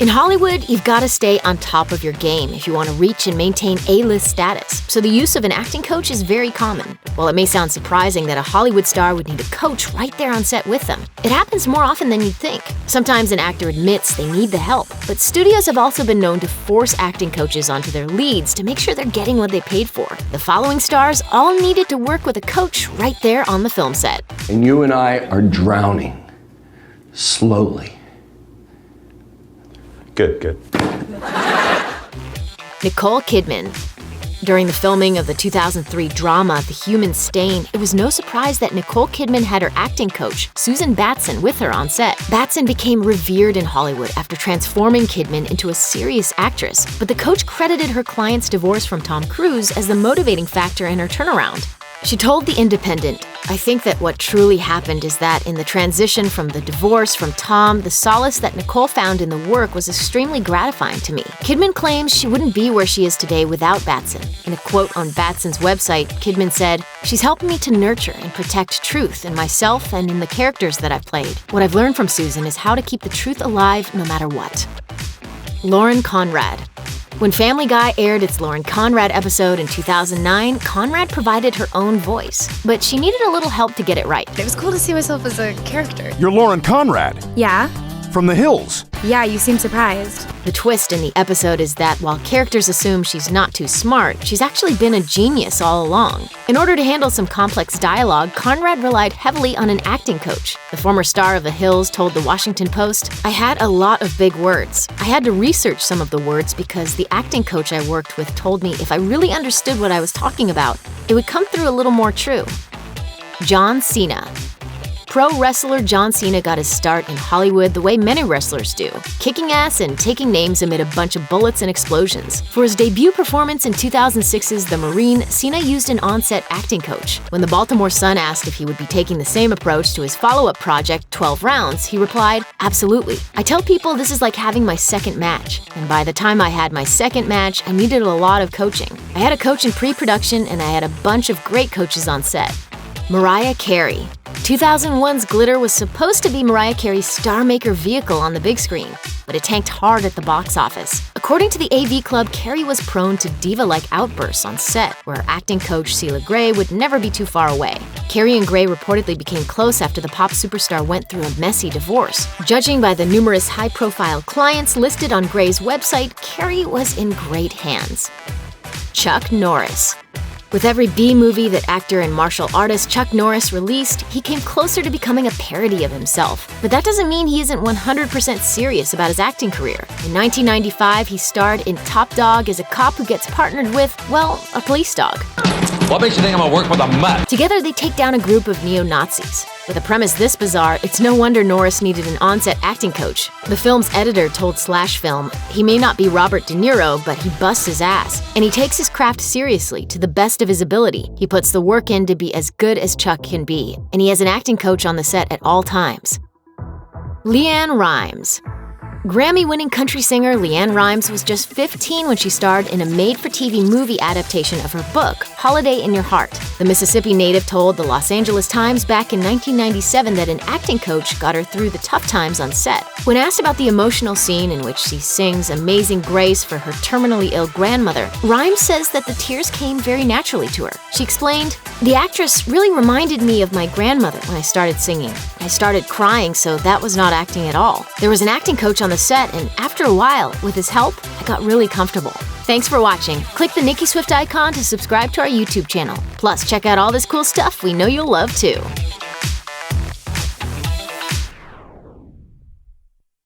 In Hollywood, you've got to stay on top of your game if you want to reach and maintain A-list status, so the use of an acting coach is very common. While it may sound surprising that a Hollywood star would need a coach right there on set with them, it happens more often than you'd think. Sometimes an actor admits they need the help, but studios have also been known to force acting coaches onto their leads to make sure they're getting what they paid for. The following stars all needed to work with a coach right there on the film set. And you and I are drowning. Slowly. Good. Nicole Kidman. During the filming of the 2003 drama The Human Stain, it was no surprise that Nicole Kidman had her acting coach, Susan Batson, with her on set. Batson became revered in Hollywood after transforming Kidman into a serious actress, but the coach credited her client's divorce from Tom Cruise as the motivating factor in her turnaround. She told The Independent, "I think that what truly happened is that in the transition from the divorce from Tom, the solace that Nicole found in the work was extremely gratifying to me." Kidman claims she wouldn't be where she is today without Batson. In a quote on Batson's website, Kidman said, "She's helped me to nurture and protect truth in myself and in the characters that I've played. What I've learned from Susan is how to keep the truth alive no matter what." Lauren Conrad. When Family Guy aired its Lauren Conrad episode in 2009, Conrad provided her own voice, but she needed a little help to get it right. It was cool to see myself as a character. You're Lauren Conrad. Yeah? From the Hills. Yeah, you seem surprised. The twist in the episode is that while characters assume she's not too smart, she's actually been a genius all along. In order to handle some complex dialogue, Conrad relied heavily on an acting coach. The former star of The Hills told the Washington Post, "I had a lot of big words. I had to research some of the words because the acting coach I worked with told me if I really understood what I was talking about, it would come through a little more true." John Cena. Pro wrestler John Cena got his start in Hollywood the way many wrestlers do, kicking ass and taking names amid a bunch of bullets and explosions. For his debut performance in 2006's The Marine, Cena used an on-set acting coach. When the Baltimore Sun asked if he would be taking the same approach to his follow-up project, 12 Rounds, he replied, "Absolutely. I tell people this is like having my second match. And by the time I had my second match, I needed a lot of coaching. I had a coach in pre-production and I had a bunch of great coaches on set." Mariah Carey. 2001's Glitter was supposed to be Mariah Carey's star-maker vehicle on the big screen, but it tanked hard at the box office. According to the AV Club, Carey was prone to diva-like outbursts on set, where her acting coach Celia Gray would never be too far away. Carey and Gray reportedly became close after the pop superstar went through a messy divorce. Judging by the numerous high-profile clients listed on Gray's website, Carey was in great hands. Chuck Norris. With every B-movie that actor and martial artist Chuck Norris released, he came closer to becoming a parody of himself. But that doesn't mean he isn't 100% serious about his acting career. In 1995, he starred in Top Dog as a cop who gets partnered with, well, a police dog. What makes you think I'm gonna work with a mutt? Together, they take down a group of neo-Nazis. With a premise this bizarre, it's no wonder Norris needed an on-set acting coach. The film's editor told Slash Film, "He may not be Robert De Niro, but he busts his ass. And he takes his craft seriously, to the best of his ability. He puts the work in to be as good as Chuck can be. And he has an acting coach on the set at all times." LeAnn Rimes. Grammy-winning country singer LeAnn Rimes was just 15 when she starred in a made-for-TV movie adaptation of her book, Holiday in Your Heart. The Mississippi native told the Los Angeles Times back in 1997 that an acting coach got her through the tough times on set. When asked about the emotional scene in which she sings Amazing Grace for her terminally ill grandmother, Rimes says that the tears came very naturally to her. She explained, "The actress really reminded me of my grandmother when I started singing. I started crying, so that was not acting at all. There was an acting coach on the set, and after a while, with his help, I got really comfortable." Thanks for watching. Click the Nikki Swift icon to subscribe to our YouTube channel. Plus, check out all this cool stuff we know you'll love too.